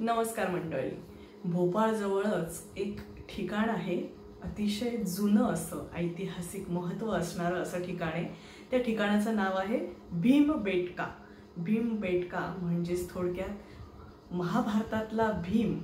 नमस्कार मंडळी. भोपाळजवळच एक ठिकाण आहे, अतिशय जुनं असं ऐतिहासिक महत्त्व असणारं असं ठिकाण आहे. त्या ठिकाणाचं नाव आहे भीमबेटका. भीमबेटका म्हणजेच थोडक्यात महाभारतातला भीम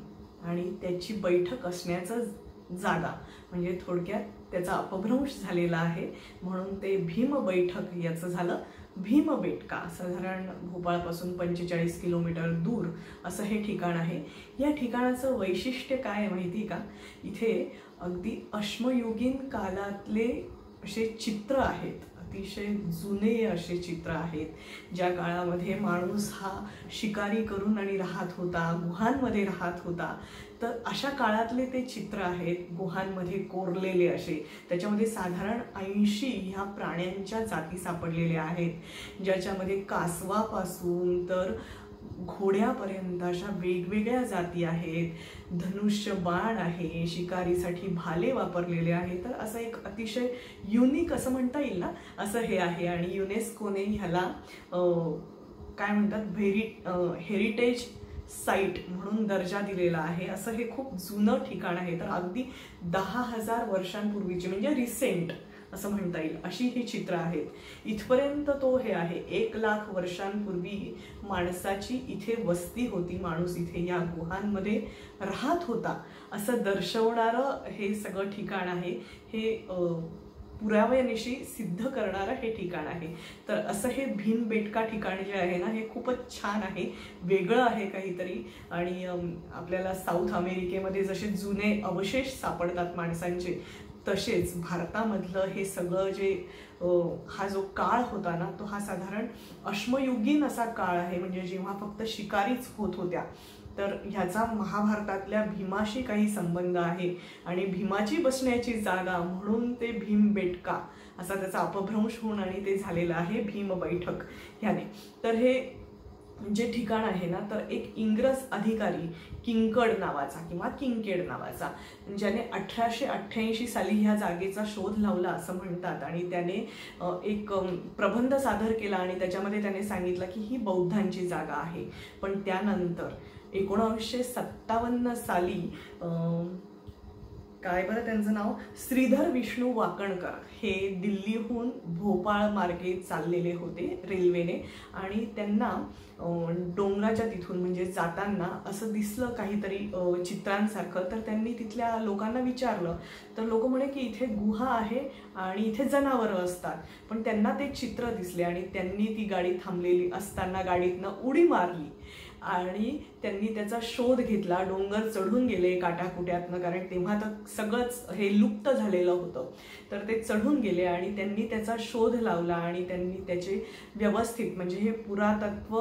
आणि त्याची बैठक असण्याचं जागा, म्हणजे थोडक्यात त्याचा अपभ्रंश झालेला आहे म्हणून ते भीम बैठक याचं झालं भीमबेटका. साधारण भोपाळपासून 45 किलोमीटर दूर असं हे ठिकाण आहे. या ठिकाणाचं वैशिष्ट्य काय आहे माहिती का? इथे अगदी अश्मयुगीन काळातले असे चित्र आहेत, अतिशय जुने असे चित्र आहेत. ज्या काळामध्ये माणूस हा शिकारी करून आणि राहत होता, गुहांमध्ये राहत होता, तर अशा काळातले ते चित्र आहेत, गुहांमध्ये कोरलेले असे. त्याच्यामध्ये साधारण 80 ह्या प्राण्यांच्या जाती सापडलेल्या आहेत, ज्याच्यामध्ये कासवापासून तर घोड्यापर्यंत अशा वेगवेगळ्या जाती आहेत. धनुष्य बाण आहे, शिकारीसाठी भाले वापरलेले आहे. तर असं एक अतिशय युनिक असं म्हणता येईल ना, असं हे आहे. आणि युनेस्कोने ह्याला काय म्हणतात हेरिटेज साईट म्हणून दर्जा दिलेला आहे. असं हे खूप जुनं ठिकाण आहे. तर अगदी 10,000 वर्षांपूर्वीची म्हणजे रिसेंट असं म्हणता येईल अशी ही चित्र आहेत. इथपर्यंत तो हे आहे 1,00,000 वर्षांपूर्वी माणसाची इथे वस्ती होती, माणूस इथे या गुहांमध्ये राहत होता असं दर्शवणारं हे सगळं ठिकाण आहे. हे पुराव्यानिशी सिद्ध करणारं हे ठिकाण आहे. तर असं हे भीमबेटका ठिकाण जे आहे ना, हे खूपच छान आहे, वेगळं आहे काहीतरी. आणि आपल्याला साऊथ अमेरिकेमध्ये जसे जुने अवशेष सापडतात माणसांचे, तसेच भारतामधलं हे सगळं जे हा जो काळ होता ना, तो हा साधारण अश्मयुगीन असा काळ आहे. म्हणजे जेव्हा फक्त शिकारीच होत होत्या. तर ह्याचा महाभारतातल्या भीमाशी काही संबंध आहे आणि भीमाची बसण्याची जागा म्हणून ते भीमबेटका असा त्याचा अपभ्रंश होऊन आणि ते झालेलं आहे भीम बैठक ह्याने. तर हे जे ठिकाण आहे ना, तर एक इंग्रज अधिकारी किंकड नावाचा किंवा किंकेड नावाचा, ज्याने 1888 साली ह्या जागेचा शोध लावला असं म्हणतात. आणि त्याने एक प्रबंध सादर केला आणि त्याच्यामध्ये त्याने सांगितलं की ही बौद्धांची जागा आहे. पण त्यानंतर 1957 साली काय बरं त्यांचं नाव, श्रीधर विष्णू वाकणकर, हे दिल्लीहून भोपाळ मार्गे चाललेले होते रेल्वेने. आणि त्यांना डोंगराच्या तिथून म्हणजे जाताना असं दिसलं काहीतरी चित्रांसारखं. तर त्यांनी तिथल्या लोकांना विचारलं, तर लोक म्हणे की इथे गुहा आहे आणि इथे जनावरं असतात. पण त्यांना ते चित्र दिसले आणि त्यांनी ती गाडी थांबलेली असताना गाडीतनं उडी मारली आणि त्यांनी त्याचा शोध घेतला. डोंगर चढून गेले काटाकुट्यातनं, कारण तेव्हा तर सगळंच हे लुप्त झालेलं होतं. तर ते चढून गेले आणि त्यांनी त्याचा शोध लावला आणि त्यांनी त्याचे व्यवस्थित, म्हणजे हे पुरातत्व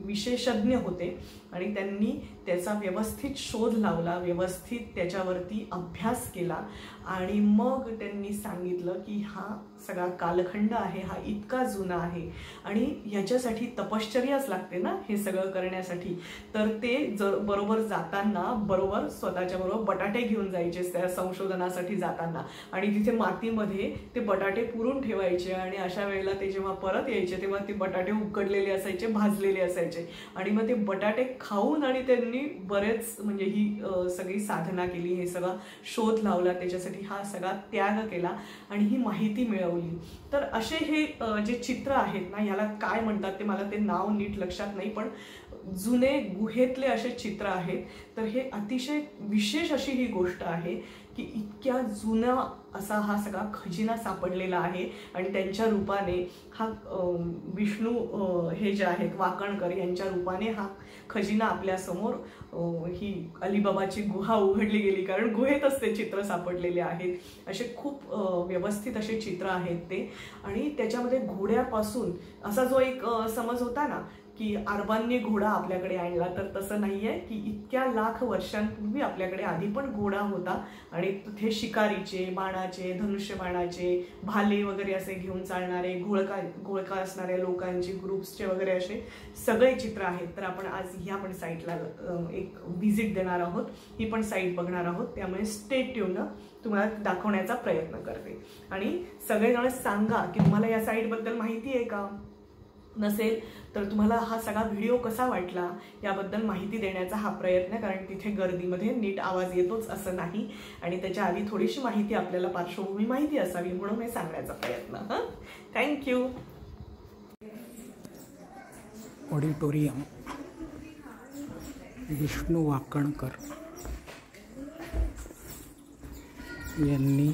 विशेषज्ञ होते आणि त्यांनी त्याचा व्यवस्थित शोध लावला, व्यवस्थित त्याच्यावरती अभ्यास केला. आणि मग त्यांनी सांगितलं की हा सगळा कालखंड आहे, हा इतका जुना आहे आणि ह्याच्यासाठी तपश्चर्याच लागते ना हे सगळं करण्यासाठी. तर ते बरोबर जाताना बरोबर स्वतःच्या बरोबर बटाटे घेऊन जायचे त्या संशोधनासाठी जाताना, आणि तिथे मातीमध्ये ते बटाटे पुरून ठेवायचे. आणि अशा वेळेला ते जेव्हा परत यायचे तेव्हा ते बटाटे उकडलेले असायचे, भाजलेले असायचे. आणि मग ते बटाटे खाऊन आणि त्यांनी बरेच म्हणजे ही सगळी साधना केली, हे सगळा शोध लावला, त्याच्यासाठी हा सगळा त्याग केला आणि ही माहिती मिळवली. तर असे हे जे चित्र आहेत ना, ह्याला काय म्हणतात ते मला ते नाव नीट लक्षात नाही, पण जुने गुहेतले असे चित्र आहेत. तर हे अतिशय विशेष अशी ही गोष्ट आहे की इतक्या जुना असा हा सगळा खजिना सापडलेला आहे. आणि त्यांच्या रूपाने हा विष्णू हे जे आहेत वाकणकर यांच्या रूपाने हा खजिना आपल्यासमोर ही अलिबाबाची गुहा उघडली गेली, कारण गुहेतच ते चित्र सापडलेले आहेत. असे खूप व्यवस्थित असे चित्र आहेत ते. आणि त्याच्यामध्ये घोड्यापासून असा जो एक समज होता ना की अरबांनी घोडा आपल्याकडे आणला, तर तसं नाही आहे की इतक्या लाख वर्षांपूर्वी आपल्याकडे आधी पण घोडा होता आणि तिथे शिकारीचे, बाणाचे, धनुष्य बाणाचे, भाले वगैरे असे घेऊन चालणारे, घोळका असणाऱ्या लोकांचे, ग्रुप्सचे वगैरे असे सगळे चित्र आहेत. तर आपण आज ह्या पण साईटला एक व्हिजिट देणार आहोत, ही पण साईट बघणार आहोत. त्यामुळे स्टे ट्यून, तुम्हाला दाखवण्याचा प्रयत्न करते. आणि सगळेजण सांगा की तुम्हाला या साईटबद्दल माहिती आहे का. नसेल तर तुम्हाला हा सगळा व्हिडिओ कसा वाटला याबद्दल माहिती देण्याचा हा प्रयत्न, कारण तिथे गर्दीमध्ये नीट आवाज येतोच असं नाही आणि त्याच्या आधी थोडीशी माहिती आपल्याला पार्श्वभूमी माहिती असावी म्हणून हे सांगण्याचा प्रयत्न. थँक्यू. ऑडिटोरियम विष्णू वाकणकर यांनी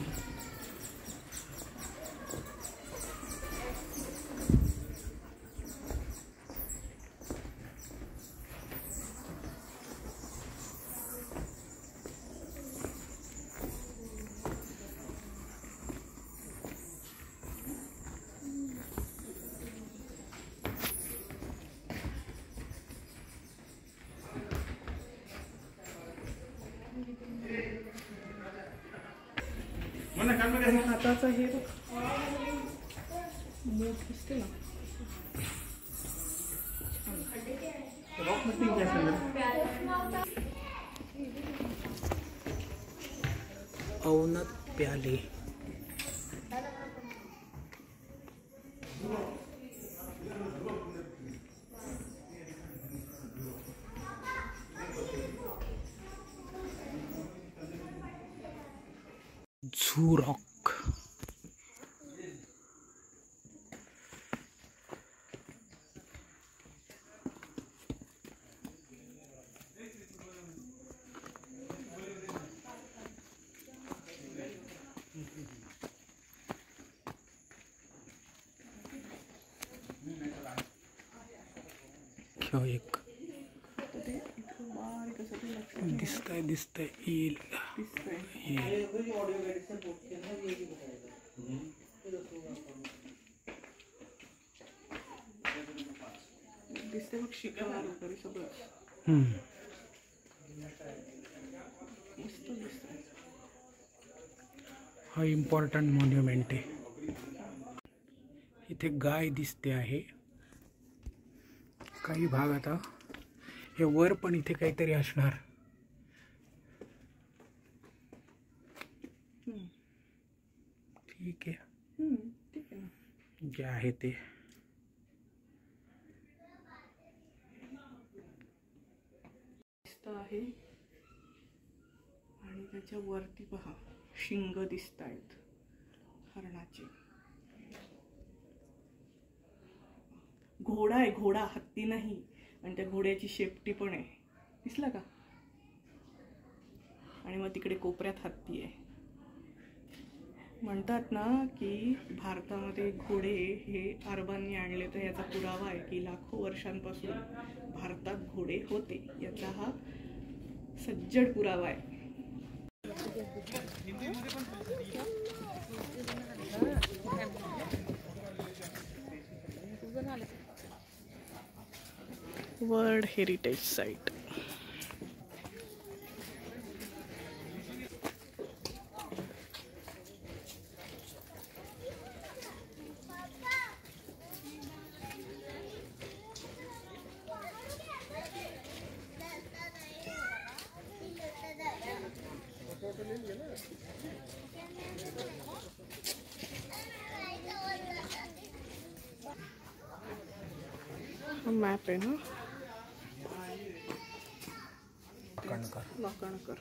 हाताचं हे मूठ दिसते ना, अवनत प्याले झू रॉक. एक दिसतंय येईल. दिसते बघ शिकवण वगैरे सगळं मस्त दिसतंय. हा इम्पॉर्टंट मॉन्युमेंट आहे. इथे गाय दिसते आहे. काही भाग आता हे वर पण इथे काहीतरी असणार. ठीक आहे, ठीक आहे ना, जे आहे ते. आहे आणि त्याच्या वरती पहा शिंग दिसत आहेत हरणाचे. घोडा आहे, घोडा, हत्ती नाही. आणि त्या घोड्याची शेपटी पण आहे, दिसला का? आणि मग तिकडे कोपऱ्यात हत्ती आहे. म्हणतात ना की भारतामध्ये घोडे हे अरबांनी आणले, तर याचा पुरावा आहे की लाखो वर्षांपासून भारतात घोडे होते. याचा हा सज्जड पुरावा आहे. World heritage site. मॅप आहे ना, वाकणकर.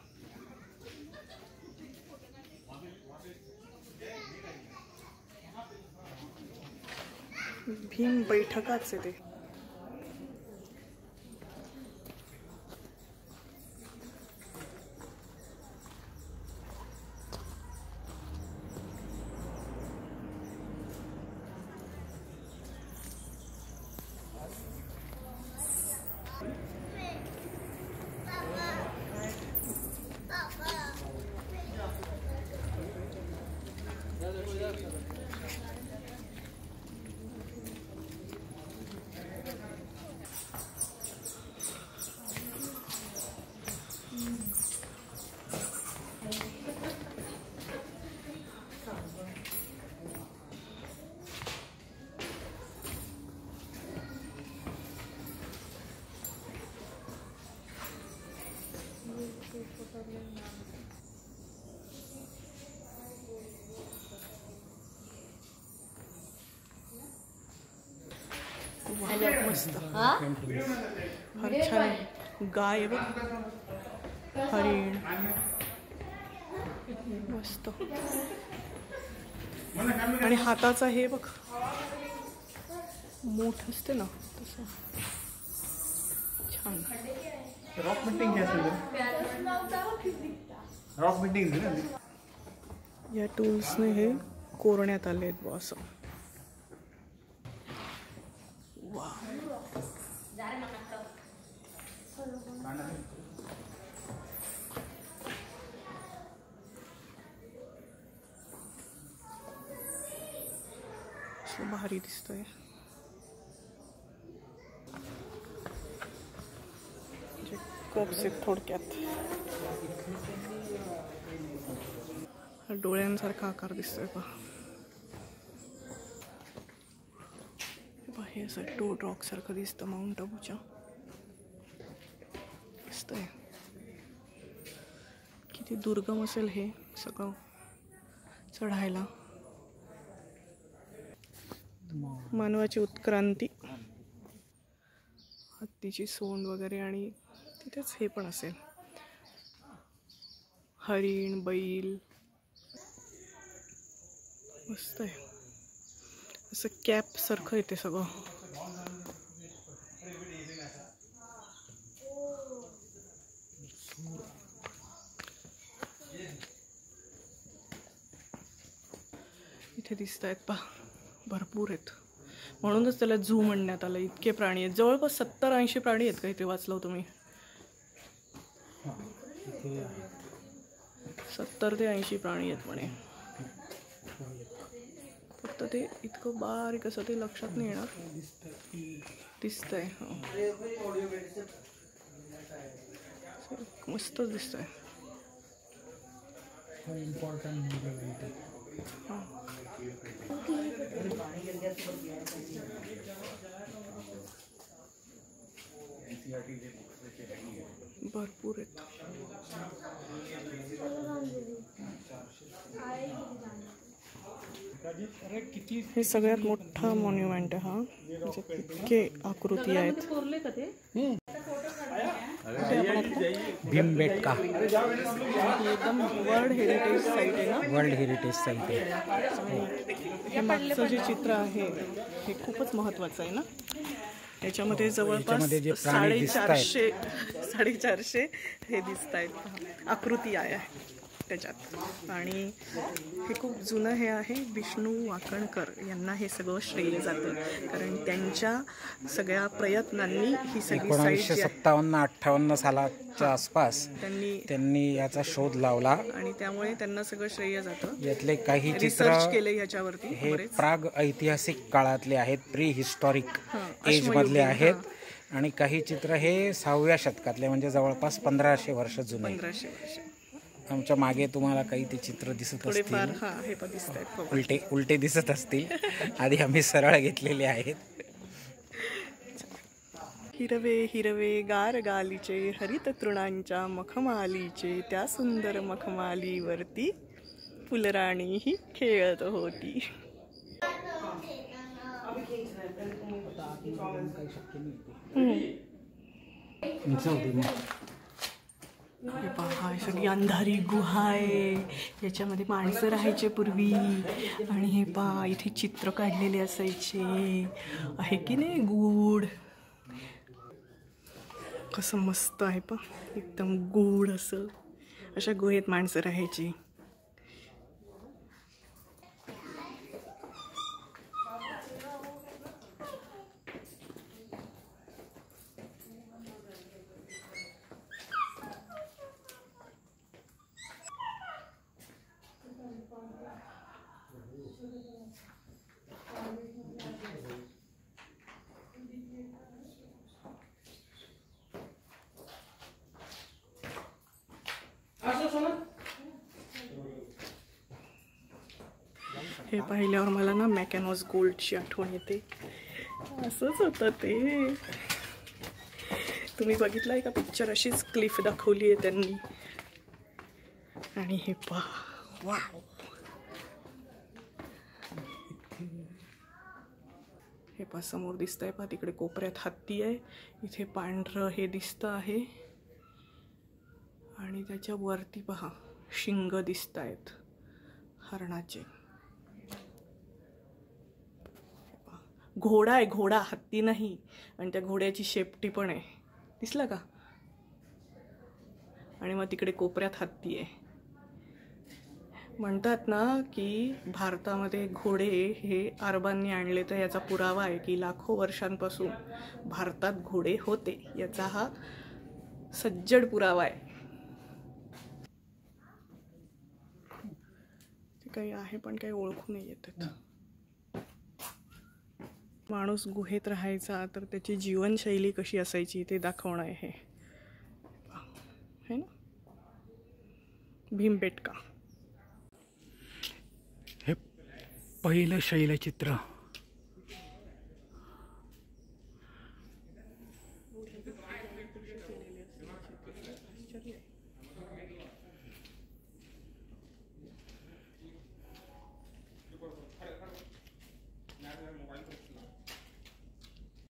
भीम बैठकाच आहे ते. मस्त फार छान आहे. गाय आहे बघ, हरिण मस्त. आणि हाताचा हे बघ मोठ असते ना तसं छान. रॉक मीटिंग रॉक मीटिंग या टूल्सने हे कोरण्यात आले आहेत बॉ असं. वा भारी दिसतोय. कप्स आहेत थोडक्यात. डोळ्यांसारखा आकार दिसतोय पहा. हे असं टोड रॉक सारखं दिसतं माउंट आबूच्या. दिसतंय किती दुर्गम असेल हे सगळं चढायला. मानवाची उत्क्रांती, हत्तीची सोंड वगैरे, आणि तिथेच हे पण असेल हरिण, बैल. मस्त आहे असं कॅप सारखं येते सगळं. इथे दिसत आहेत पहा, भरपूर आहेत. म्हणूनच त्याला झू म्हणण्यात आलं. इतके प्राणी आहेत, जवळपास 70-80 प्राणी आहेत का इथे, वाचलं तुम्ही? 70 ते 80 प्राणी आहेत म्हणे. फक्त ते इतकं बारीक असं ते लक्षात नाही येणार. दिसतंय मस्तच दिसतंय. भरपूर आहेत. हे सगळ्यात मोठा मॉन्युमेंट आहे हा. इतके आकृती आहेत. भीमबेटका एकदम वर्ल्ड हेरिटेज साईट आहे ना. वर्ल्ड हेरिटेज साईट आहे. हे मागचं जे चित्र आहे हे खूपच महत्त्वाचं आहे ना. याच्यामध्ये जवळपास 450 हे दिसत आहेत आकृती आहे त्याच्यात. आणि हे खूप जुनं हे आहे. विष्णू वाकणकर यांना हे सगळं श्रेय जातं, कारण त्यांच्या सगळ्या प्रयत्नांनी ही सगळी 1957-58 सालाच्या आसपास त्यांनी याचा शोध लावला आणि त्यामुळे त्यांना सगळं श्रेय जातं. यातले काही चित्र केले याच्यावरती हे प्राग ऐतिहासिक काळातले आहेत, प्री हिस्टॉरिक एज मधले आहेत. आणि काही चित्र हे 6व्या शतकातले, म्हणजे जवळपास 1500 वर्ष जुने. 1500 वर्ष. आमच्या मागे तुम्हाला काही ते चित्र दिसत असतील, उलटे दिसत असतील. आधी आम्ही सरळ घेतलेले आहेत. हिरवे हिरवे गार गालीचे, हरित तृणांच्या मखमालीचे, त्या सुंदर मखमालीवरती फुलराणी ही खेळत होती. हे पहा, सगळी अंधारी गुहा आहे. याच्यामध्ये माणसं राहायचे पूर्वी. आणि हे पहा, इथे चित्र काढलेले असायचे, आहे की नाही गूढ. कसं मस्त आहे पहा, एकदम गूढ असं. अशा गुहेत माणसं राहायची. हे पाहिल्यावर मला ना मॅकॅनॉस गोल्डची आठवण येते. असंच होतं ते. तुम्ही बघितलंय का पिक्चर? अशीच क्लिफ दाखवली आहे त्यांनी. आणि हे पहा, वाव. हे पहा समोर दिसतंय, पहा तिकडे कोपऱ्यात हत्ती आहे, इथे पांढरं हे दिसतं आहे आणि त्याच्या वरती पहा शिंग दिसत आहेत हरणाचे. घोडा आहे, घोडा, हत्ती नाही. आणि त्या घोड्याची शेपटी पण आहे, दिसलं का? आणि मग तिकडे कोपऱ्यात हत्ती आहे. म्हणतात ना की भारतामध्ये घोडे हे अरबांनी आणले, तर याचा पुरावा आहे की लाखो वर्षांपासून भारतात घोडे होते, याचा हा सज्जड पुरावा आहे. ते काही आहे पण काही ओळखू नाही येतात. माणूस गुहेत राहायचा तर त्याची जीवनशैली कशी असायची ते दाखवणं आहे है ना. भीमबेटका हे पहिलं शैलचित्र.